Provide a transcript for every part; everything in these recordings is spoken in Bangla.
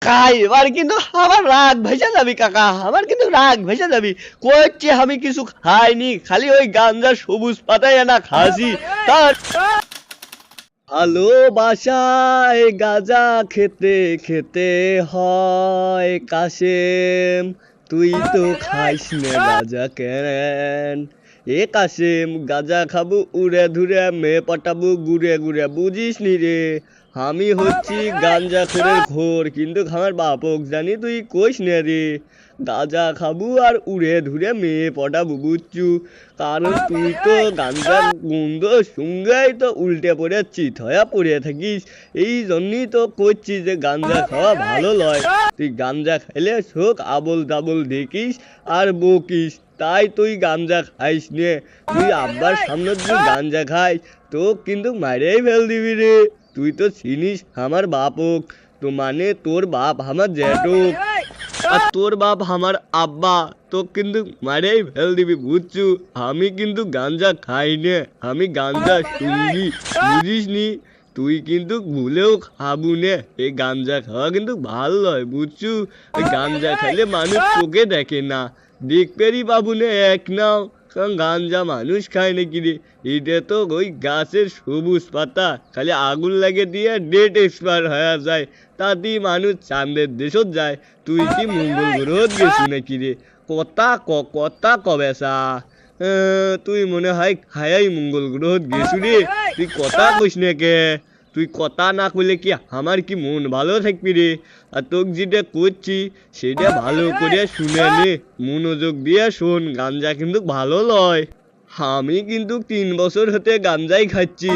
কাকা এবার কিন্তু আমার রাগ ভেসে যাবি কাকা, আমার কিন্তু রাগ ভেসে যাবি। কইছি আমি কিছু খাইনি, খালি ওই গাঞ্জা সবুজ পাতায় না খাসি। তার ভালোবাসায় গাঁজা খেতে খেতে হয় কাশেম, তুই তো খাইস নে গাঁজা কেন? এ কাশেম গাঁজা খাবো উড়ে ধুরে, মেয়ে পটাবো ঘুরে ঘুরে, বুঝিস নি রে? আমি হচ্ছি গাঞ্জা খোরের ঘোর, কিন্তু আমার বাপক জানি তুই কইস নে রে। গাঁজা খাবো আর উড়ে ধুরে মেয়ে পটাবো, বুঝছু? কারণ তুই তো গাঞ্জার গন্ধ শুঙ্গাই তো উল্টে পড়ে চিত হয়ে পড়ে থাকিস। এই জন্যই তো করছি যে গাঞ্জা খাওয়া ভালো লয়। তুই গাঞ্জা খাইলে চোখ আবল তাবল দেখিস আর বকিস, তাই তুই গাঞ্জা খাইস নে। তুই আব্বার সামনে তুই গাঞ্জা খাইস তো কিন্তু মারেই ফেল দিবি রে। তুই তো চিনিস আমার বাপক, তো মানে তোর বাপ আমার জ্যাঠক, আর তোর বাপ আমার আব্বা, তো কিন্তু মারেই ফেল দিবি, বুঝছু? আমি কিন্তু গাঞ্জা খাই নে, আমি গাঞ্জা শুনবি, বুঝিস নি? তুই কিন্তু ভুলেও খাবু নে। এই গাঞ্জা খাওয়া কিন্তু ভালো নয়, বুঝছু? এই গাঞ্জা খাইলে মানুষ তোকে দেখে না, দেখবেরই পাবু নে এক নাও। কারণ গাঞ্জা মানুষ খায় নাকি রে? এটা তো ওই গাছের সবুজ পাতা, খালি আগুন লাগে দিয়ে ডেট এক্সপায়ার হয়ে যায়, তাতেই মানুষ চাঁদের দেশত যায়। তুই কি মঙ্গল গ্রহত গেছু নাকি রে? কথা কবেসা? তুই মনে হয় খায়াই মঙ্গল গ্রহত গেছু রে। তুই কথা কইস না কে? তুই কথা না কইলে কি আমার কি মন ভালো থাকবি রে? আর তোকে যেটা করছি সেটা ভালো করে শুনে নে, মনোযোগ দিয়ে শোন। গাঞ্জা কিন্তু ভালো লয়। আমি কিন্তু 3 বছর হতে গাঞ্জাই খাচ্ছি,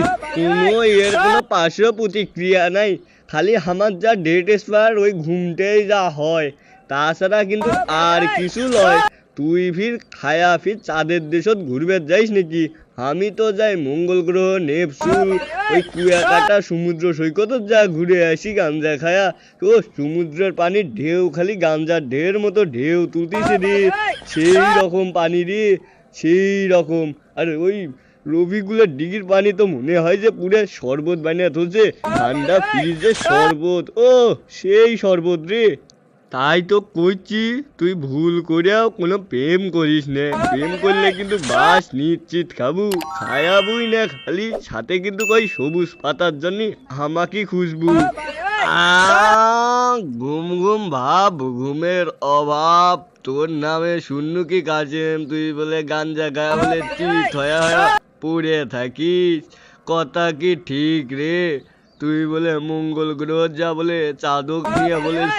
কোনো পার্শ্ব প্রতিক্রিয়া নাই। খালি আমার যা ডেট এক্সপায়ার ওই ঘুমটেই যা হয়, তাছাড়া কিন্তু আর কিছু লয়। তুই ফির খায়া ফির চাঁদের দেশত ঘুরবে যাইস নাকি? আমি তো যাই মঙ্গল গ্রহ, নেপচুন, ওই কুয়াকাটা সমুদ্র সৈকত যা ঘুরে আসি গাঞ্জা খায়া। ও সমুদ্রের পানির ঢেউ খালি গাঞ্জার ঢেউর মতো ঢেউ তুলতিছে রে, সেই রকম পানি রে, সেই রকম। আর ওই রবিগুলোর ডিগির পানি তো মনে হয় যে পুরো শরবত বানিয়ে তুলছে, ঠান্ডা ফ্রিজের শরবত, ও সেই শরবত রে। তাই তো কইছি তুই ভুল করেও কোনো প্রেম করিস নে। প্রেম করলে কিন্তু বাস নিশ্চিত খাবু, খায়াবুই না খালি, সাথে কিন্তু ওই সবুজ পাতার জন্য হামাকি খুশবু। ঘুম ঘুম ভাব, ঘুমের অভাব তোর নামে শূন্য কি কাজেম? তুই বলে গাঞ্জা খায়া বলে চিত হয়া হয়া পড়ে থাকিস, কথা কি ঠিক রে? তুই বলে মঙ্গল গ্রহ যা বলে চাঁদক নিয়ে বলে